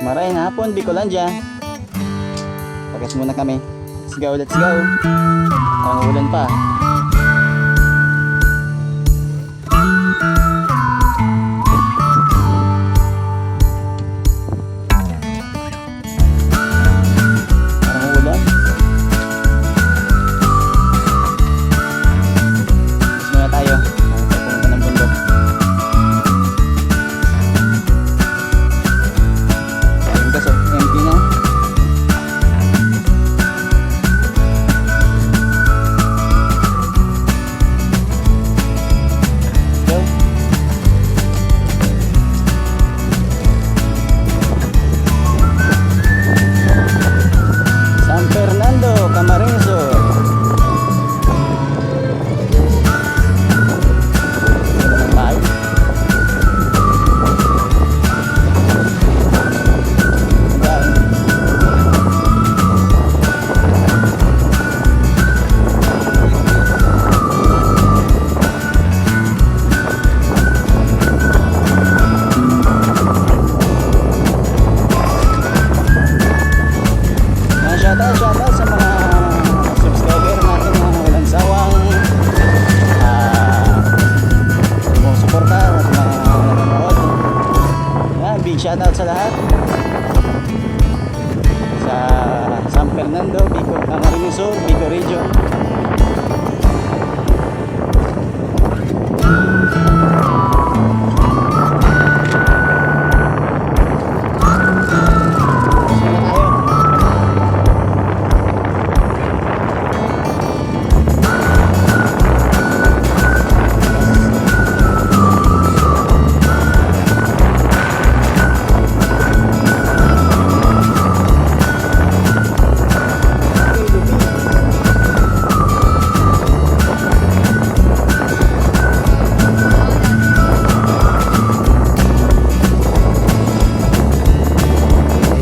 Maraming hapon, Bicolandia. Pagas muna kami. Let's go, let's go. Ang ulan pa. Parang ulan. Pagas muna tayo. Pupunta ng bundok. Ayun kaso, empty na. San Fernando, Camarines Sur. Wala nang bahay. Ayan. Shoutout sa mga subscriber natin na walang sawang sumusuporta at mga nanonood. Yan, big shoutout sa lahat sa San Fernando, Bico, Camarines Sur, Bico Region.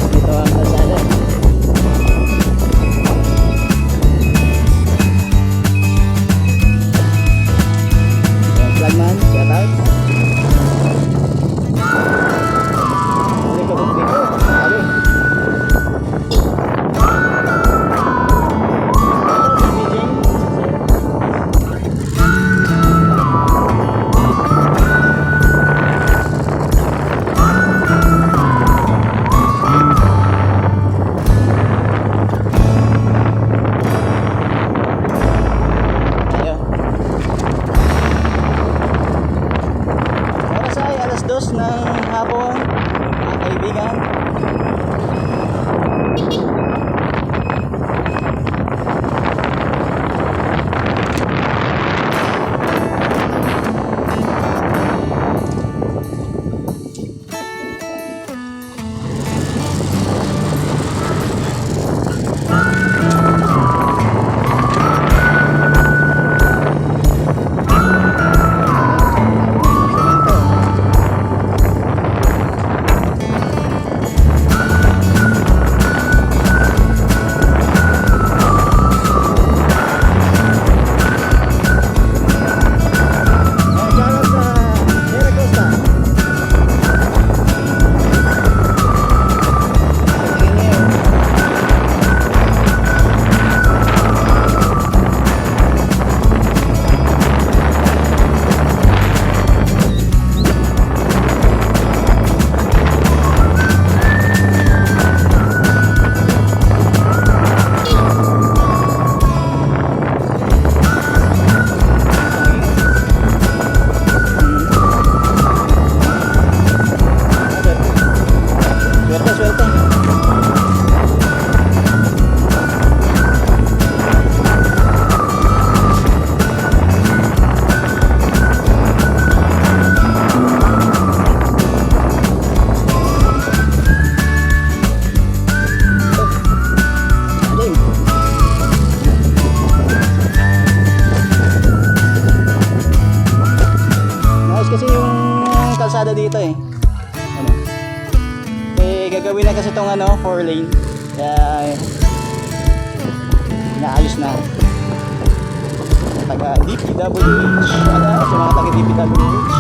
Dito ang kalsada. Ayan, Flagman, shoutout. Biko, sabi. Tayo. Oras ay alas 2 ng hapon, mga kaibigan. Shoutout sa Vera Costa. Tingin niyo. Suerte, suerte. Alim. Nice kasi yung kalsada dito eh. Ano? Gagawin na kasi itong 4 lane. Kaya naayos na. Taga DPWH. Sa mga taga DPWH.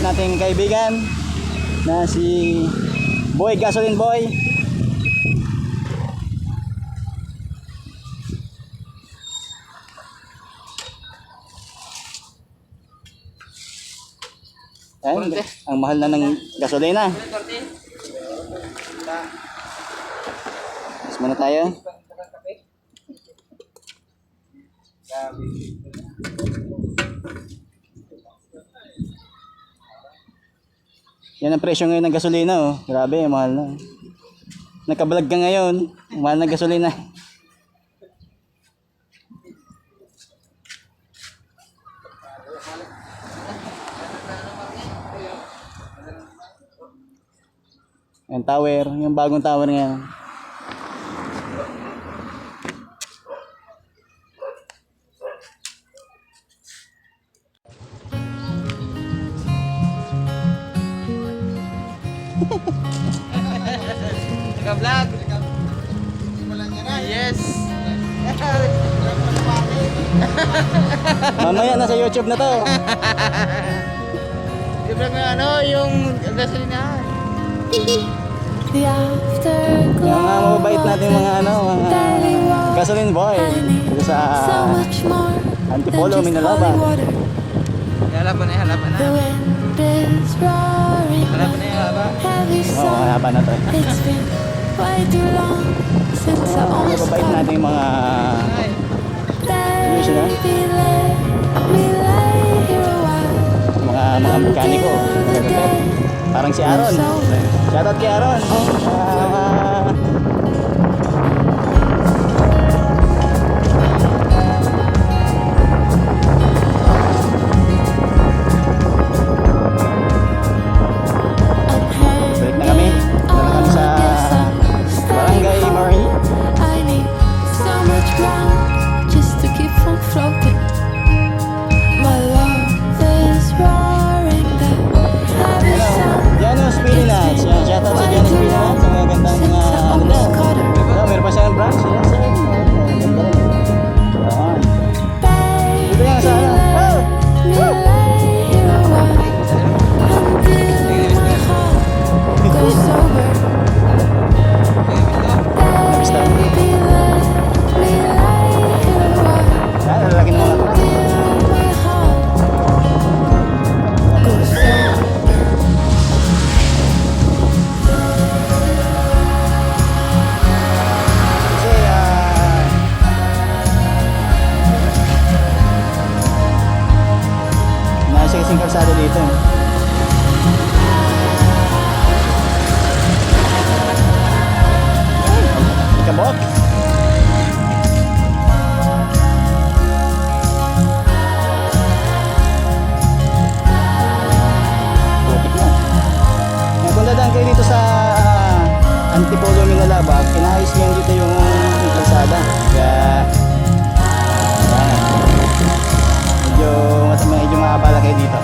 nating kaibigan na si Boy, Gasoline Boy. Ayan, ang mahal na ng gasolina. Mas muna tayo. Yan ang presyo ngayon ng gasolina, oh. Grabe, mahal na. Nakabalag ka ngayon, mahal na gasolina. Yan tower, yung bagong tower ngayon. Naka-vlog. Yes. Mamaya nasa YouTube na to. I-vlog mo ano, yung gasolina. Yung mga mababait natin mga ano, mga gasoline boy. Dito sa Antipolo, Minalaba. Halapan na, halapan na. Halapan na, halapan. Oo, haba na to. Mababait natin yung mga yun sila. Mga mekaniko. Parang si Aaron. Shoutout kay Aaron. Balik na kami. Dala kami sa Barangay Mari. Janos Pilinas. Yan, shoutout sa Janos Pilinas. Ang magandang mga ano na. Meron pa siyang branch. Yan, sir. Ganda rin. Yan. Dito yan sa ano. Oh! Nabista. Yan, lalaki ng mga truck. Kasi kasing kalsada dito. Kabok. Putik na. Kung dadaan kayo dito sa Antipolo, Minalaba, inaayos niyan dito yung kalsada. Kaya medyo maabala kayo dito.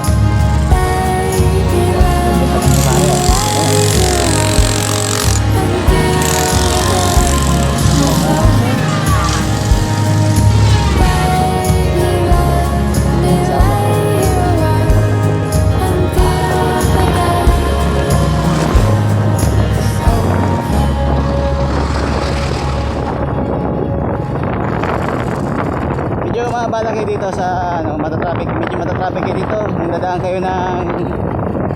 Medyo maabala kayo dito sa ano, medyo matatraffic kayo dito. Nagdadaan kayo ng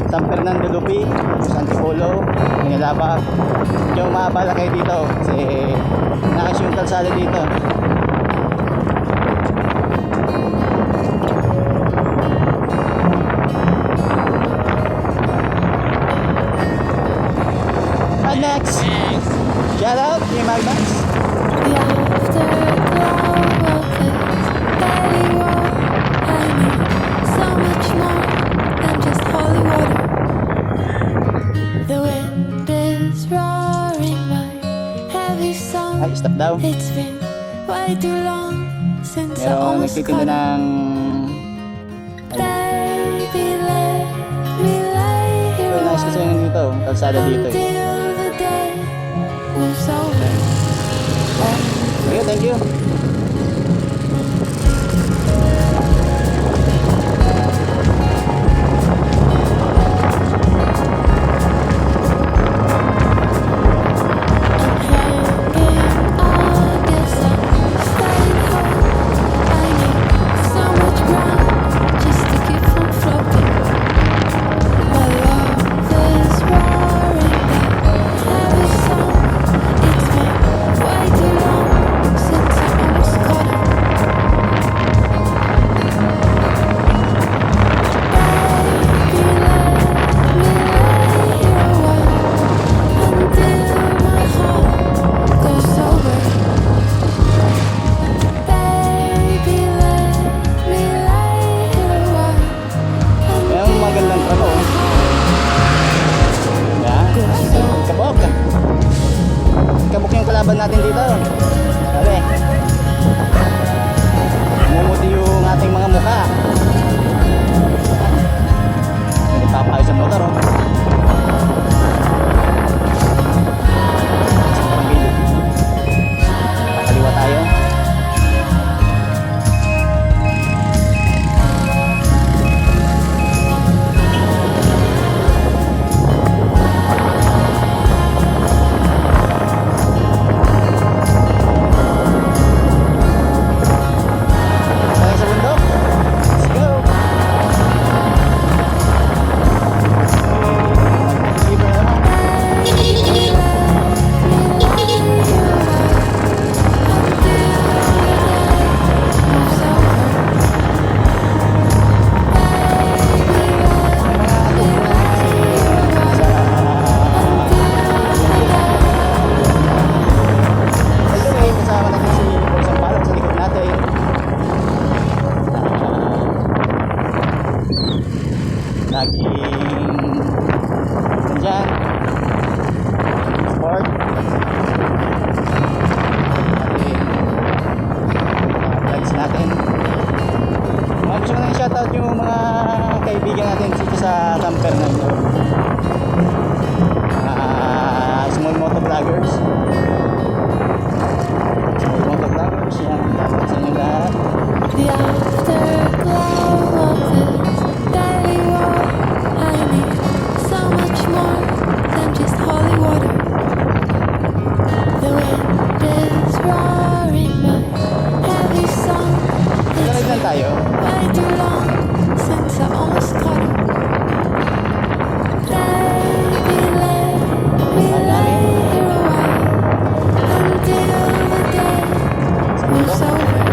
San Fernando Lupi, San Antipolo, Minalaba. Medyo maabala kayo dito kasi nakas yung kalsada dito. And next, shout out kay Magmax. Ay, stop daw. Pero nagtitinda ng pero nice kasi yung dito, kalsada dito eh. Okay, thank you. laging nandyan support ating vlogs natin. Gusto ko na i-shoutout yung mga kaibigan natin dito sa San Fernando, small moto vloggers, yan, dapat sa inyo lahat. The afterglow of this daily war. I need so much more than just holy water. The wind is roaring my heavy song. Talag lang tayo. Way too long since I almost caught it. Let me lay here a while until the day moves over.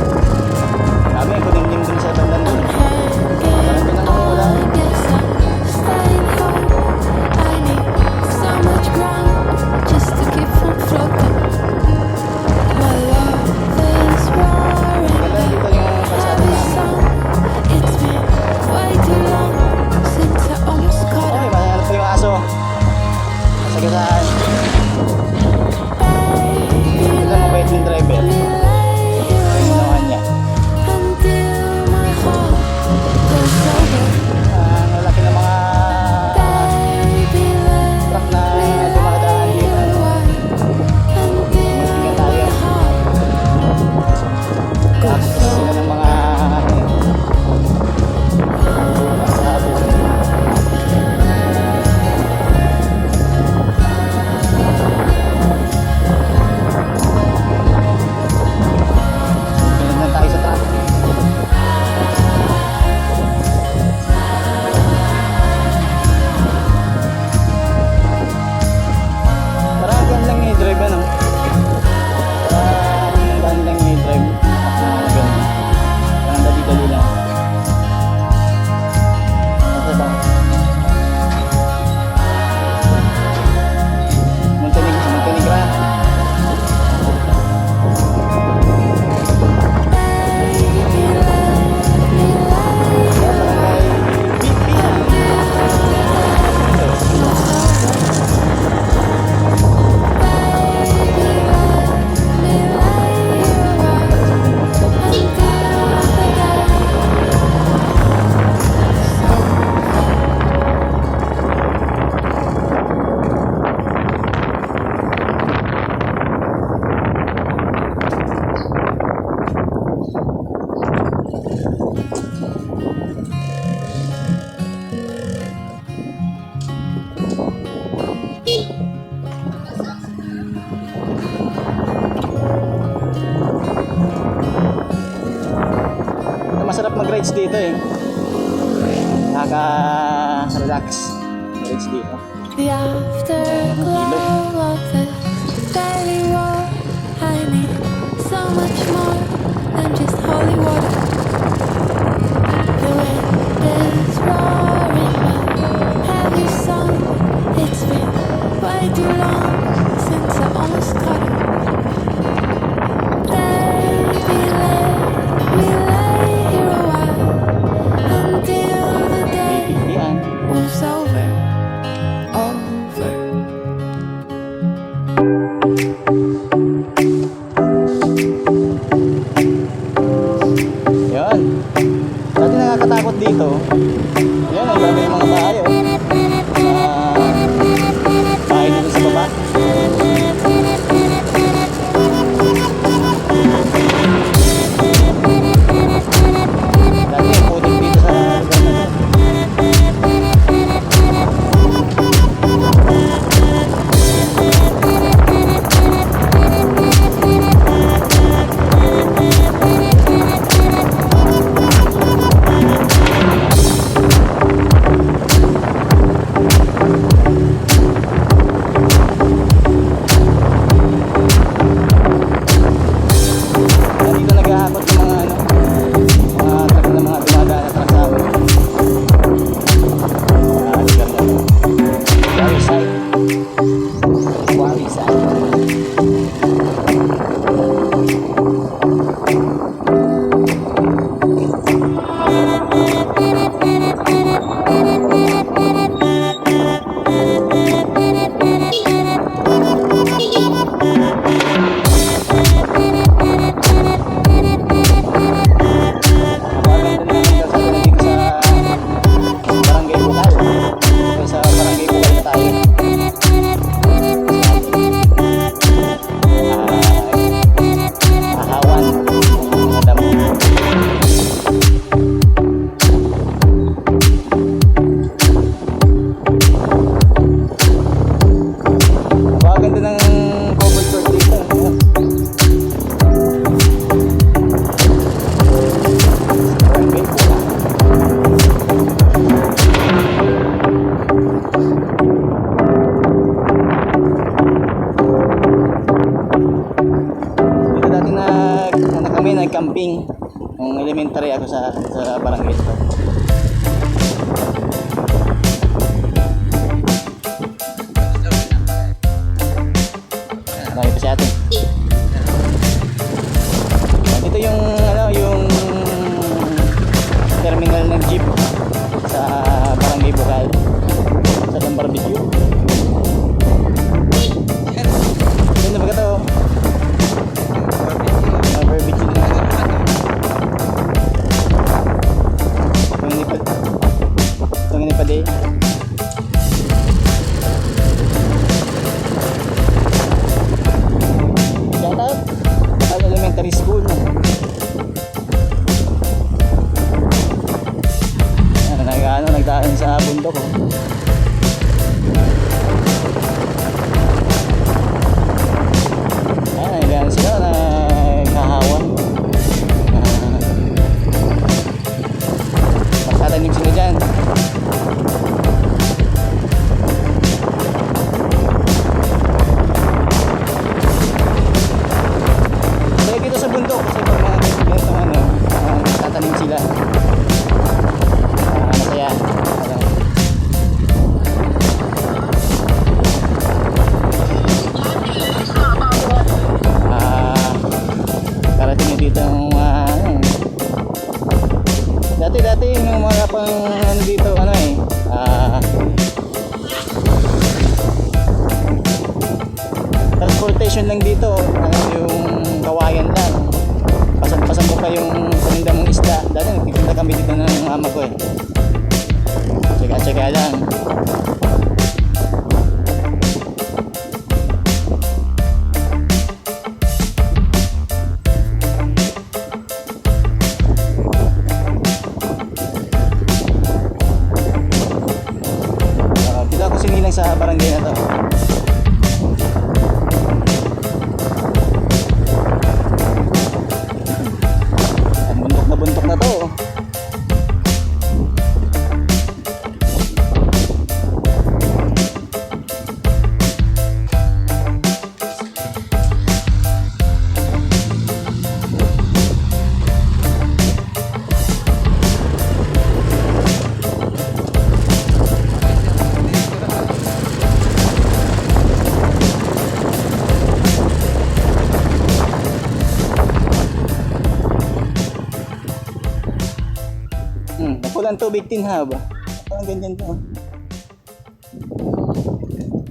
Kami, kunimlim dun sa bandang dun. Parang doon ang wala. Guess I'm staying home. I need so much ground just to keep from floating. My love is roaring Ganda dito yung kalsada heavy namin. song. It's been way too long since I almost caught Okay, it. mahanap pa yung aso. Sagasaan. Ito mabait yung driver. Let me lay here Yung ginawa niya. until my heart goes over. Ang lalaki ng mga Baby, let truck na dumadaan dito. Tingnan tayo. Tapos sila ng mga sabon. Sunod na tayo sa truck. Parang gan lang yung drive ano. Parang gan lang yung drive. Ganun. Parang dali-dali lang. Ito ba? Montenegro. Kaya barangay BP yan. Masarap mag-rides dito eh. Nakaka-relax mag-rides dito. The afterglow of this daily war. I need so much more than just holy water. The wind is roaring my heavy song. It's been way too long since I almost caught it. Baby, let me lay here a while until the day Yan. moves over. Over. Yan. Dati nakakatakot dito. Yan, ang dami ng mga bahay oh. Bahay dito sa ng covered court dito. Barangay Bukal. Dito dati kami nag-camping nung elementary ako sa barangay ito. Marami pa si ate. Ito yung terminal ng jeep sa Barangay Bukal sa Barbecue. Ganda ba ka to? Barbecue na. Itong inipad eh. Shout out Bukal Elementary School. Nagdaan sa bundok oh. Nagdaan sila nagkahawan. Magtatanim sila dyan. Kaya dito sa bundok kasi pag mga ganito magtatanim sila. Masaya. Karating nyo dito ang dati yung mga pang dito transportation lang dito yung kawayan lang. Pasan mo pa yung paninda mong isda. Dati nagtitinda kami dito ng mama ko eh. Tsaka lang. Dito ako sinilang sa barangay na to. Buntok na to. Napulang tubig tinha ba? Parang ganyan to.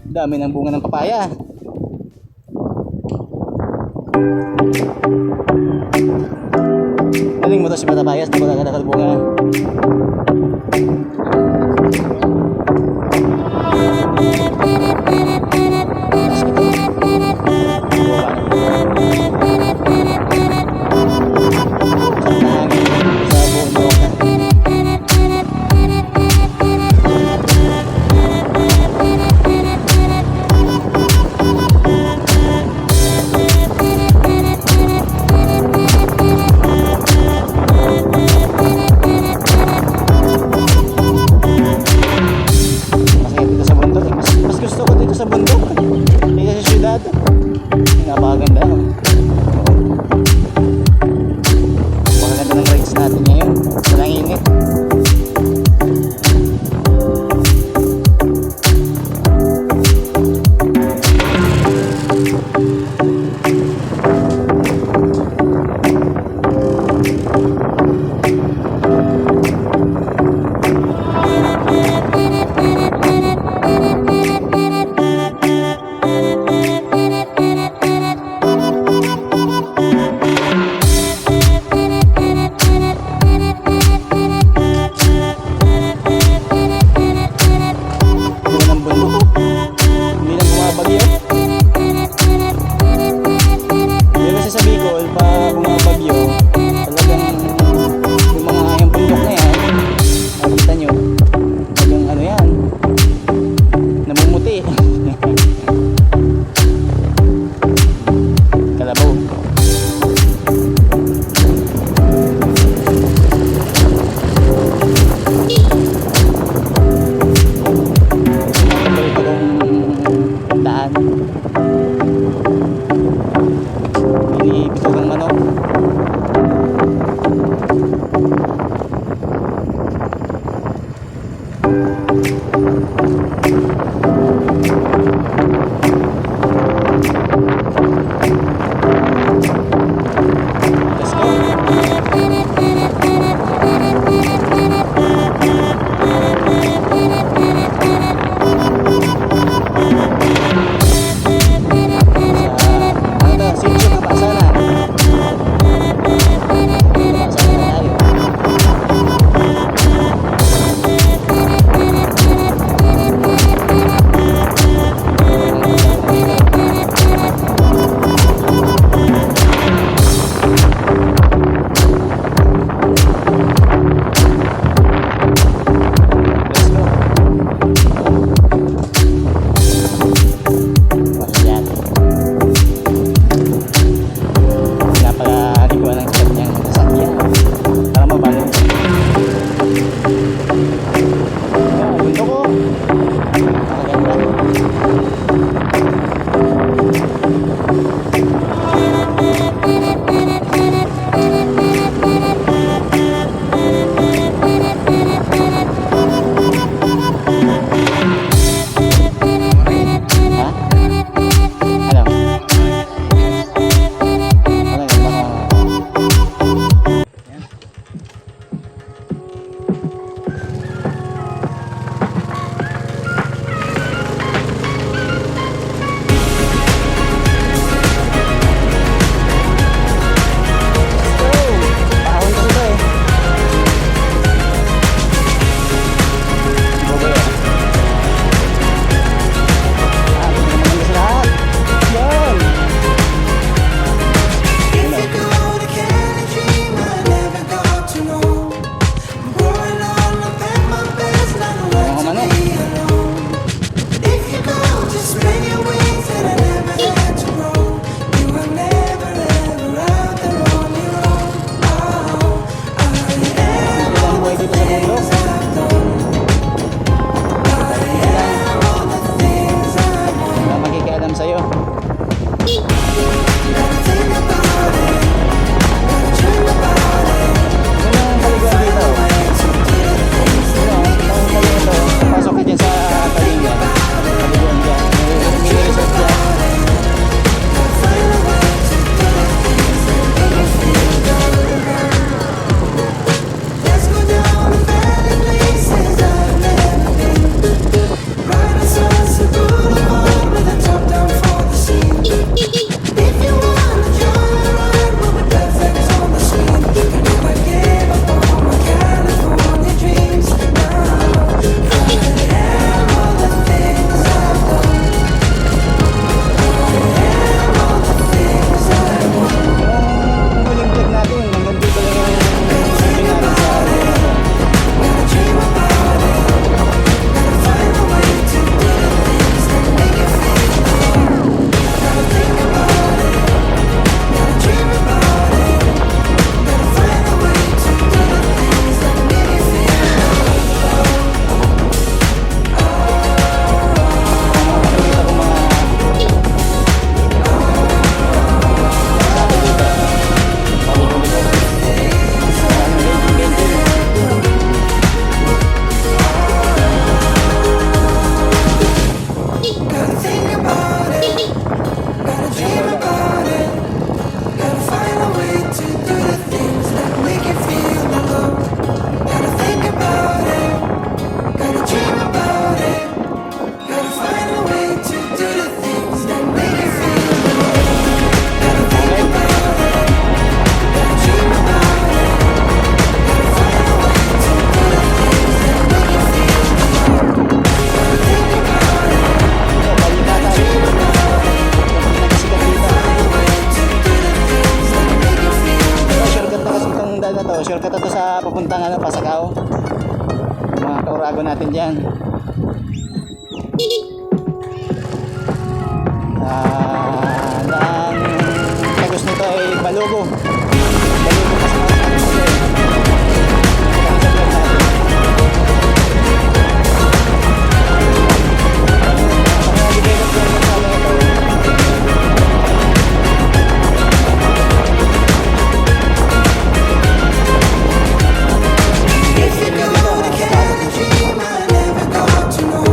Dami ng bunga ng papaya. Galing mo to si Patapayas, nakulang ka bunga. Ha? Ano? Ano yun? Baka... Pahon kasi ito eh. Buboy ah. Tignan naman kasi lahat. Yan. If you go to Canada dream, I never got to know. I'm growing on the back my best, not Mga like to manok. be alone. If you go to spread your wings, and I never had to grow. You were never ever out there on your own. Oh, I am Ilang buhay dito sa bundok. I've done. I am all the things I want. Wala makikialam sa'yo. Gotta think about it. Gotta dream about it. Ano yung paliguan dito? Ano? Ang tayo ito. Pasok ka dyan sa talingan. Paliguan dyan. May resort dyan. Let's go down to better places I've never been. Ride on Sunset Boulevard with a top down for the scene. If you wanna join the ride, we'll be perfect on the screen. I know I gave up on my California dreams. Now I am all the things I've done. I am all the things I want. Yung huling vlog natin, hanggang dito lang yung sabi natin sa ano na to. Gotta dream about it. Gotta find a way to do the things that make you feel alone. Gotta think about it. Gotta dream about it. Gotta find a way to do the things that make you feel alone. Nakikita ko mga sabi dito. Gotta think about it. Gotta dream about it. Gotta find a way to do the things that make you feel alone. Gotta think about it. Gotta dream about it. Gotta find a way to do the things that make you feel alone. Gotta think about it. Gotta dream about it. Gotta find a way to do the things that make you feel alone. Gotta think about it. Ito, balikatan. Dream about it. Nagkasikat dito. Find a way to do the things that make you feel Ito, shortcut na kasi itong daan na to. Shortcut na to sa papuntang ano, Pasakaw. Mga kaurago natin dyan. Ang tagos nito ay Balugo. Balugo kasi mga tagos nito eh. Ito kami sa vlog natin. Mga develop yan sa ano ito. If you go to Canada dream, I never got to know.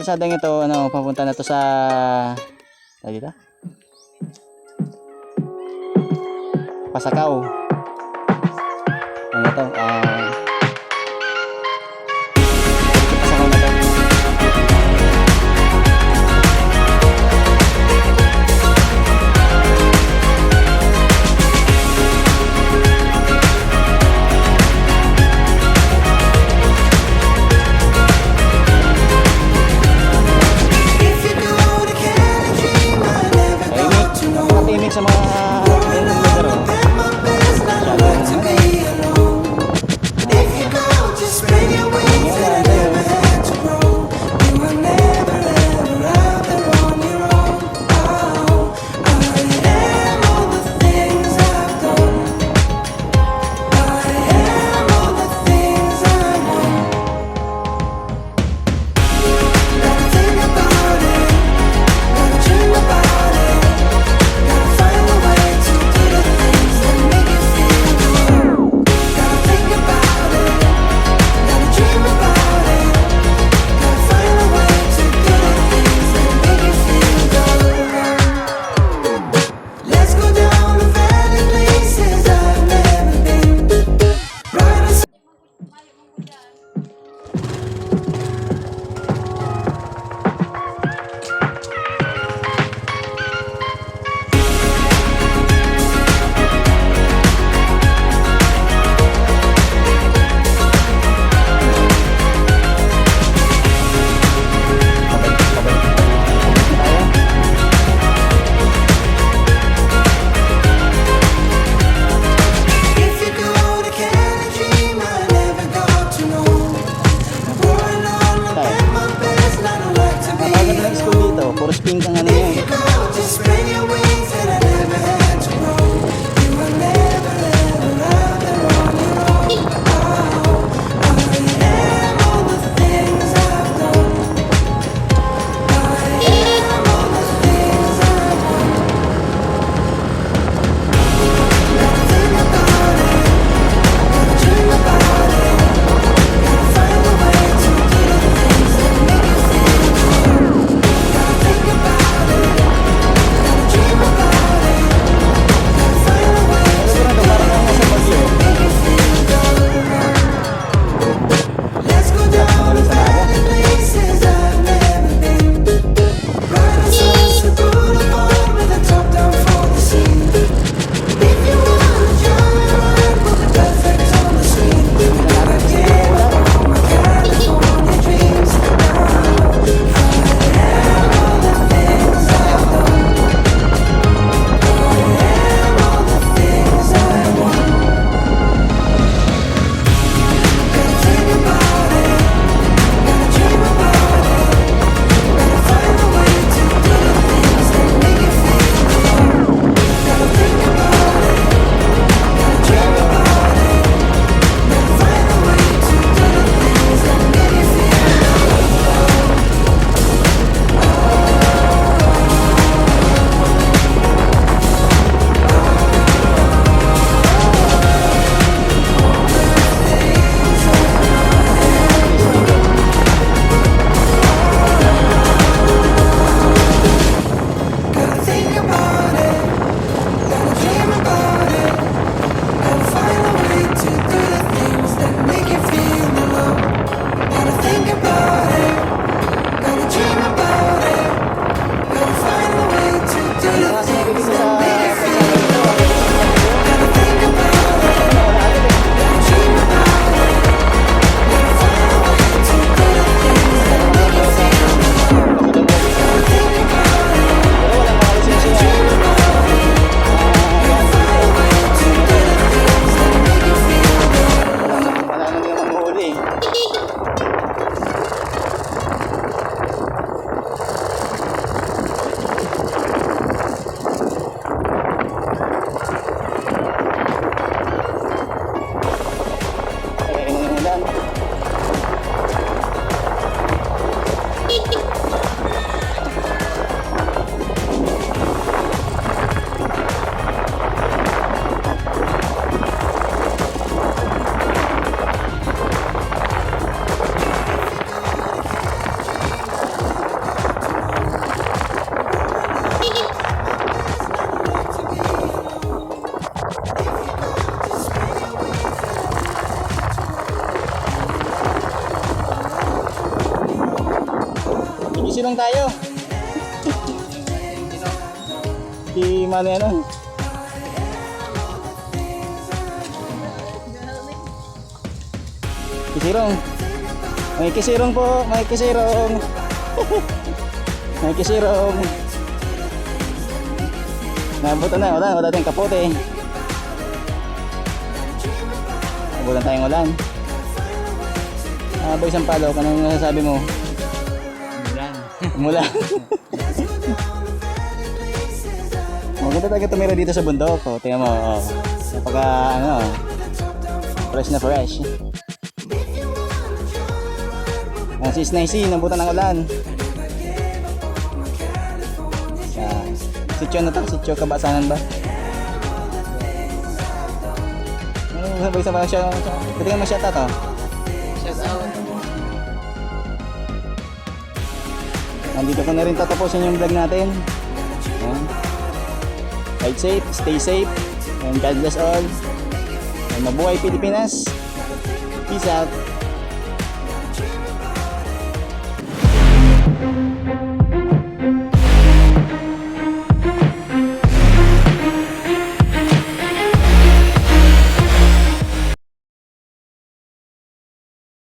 kalsadang ito, ano, papunta na to sa dito? Pasakaw. Ano to? Pasakaw na to. If you go to Canada, I never got to know. Napakatimik sa mga ganung lugar. Oh. Pack my bags, not like to be alone. If you go, just spread your wings that I never had to grow. You were never ever out there on your own. Oh, I am all the things I've done. I am all the things I want. Gotta think about it, gotta dream about it, gotta find a way to do the things that make you feel good. Gotta think about it, gotta dream about it, gotta find a way to do the things that make you feel good. Let's go down to valley places I've never been. Ride a If you go to Canada, I never got to know. Pouring on the back, my best, not like to be Kapag ng school alone. dito, puro pink ang ano If yan. you go, just spread your wings and I never had to grow. You were never ever out there on your own. Oh, I am all the things I've done. I am all the things I want. Gotta think about it, gotta dream about it, gotta find a way to do the things that make you feel good. Gotta think about it, gotta dream about it, gotta find a way to do the things that make you feel good. Let's go down to valley places I've never been. Ride a Sunset Boulevard with a top down for the scene. If you wanna joyride, we'll be perfect on the screen. Gotta give up all my California dreams now. I am all the things I've done. I am all the things I want. Gotta think about it, gotta dream about it, gotta find a way to do the things that make you feel good. Gotta think about it, gotta dream about it, gotta find a way to do the things that make you feel good. Gotta think about it, gotta dream about it, gotta find a way to do the things that make you feel alone. Gotta think about it, gotta dream about it, gotta find a way to do the things that make you feel alone. Gotta think about it, gotta dream about it, gotta find a way to do the things that make you feel alone. Gotta think about it. Dream about it, gotta find a way to do the things that make you feel good. Wala na yung manghuli. Si Mano yan, oh. Kisirong. May kisirong po, may kisirong. May kisirong. Nabutan na, wala tayong kapote. Nabutan tayong ulan. Boy Sampalo, anong nasasabi mo? Bulan. Mula. Maganda talaga tumira dito sa bundok. Oh, tingnan mo, oh. Napaka, fresh na fresh. Sis Naisi, nabutan ng ulan. Sityo na to? Sityo Kabasanan ba? Ano ba isa pa siya? Pwede ka ma-shout out, oh. Shout out. Nandito ko na rin tatapusin yung vlog natin. Ayan. Ride safe, stay safe, and God bless all. And mabuhay Pilipinas. Peace out.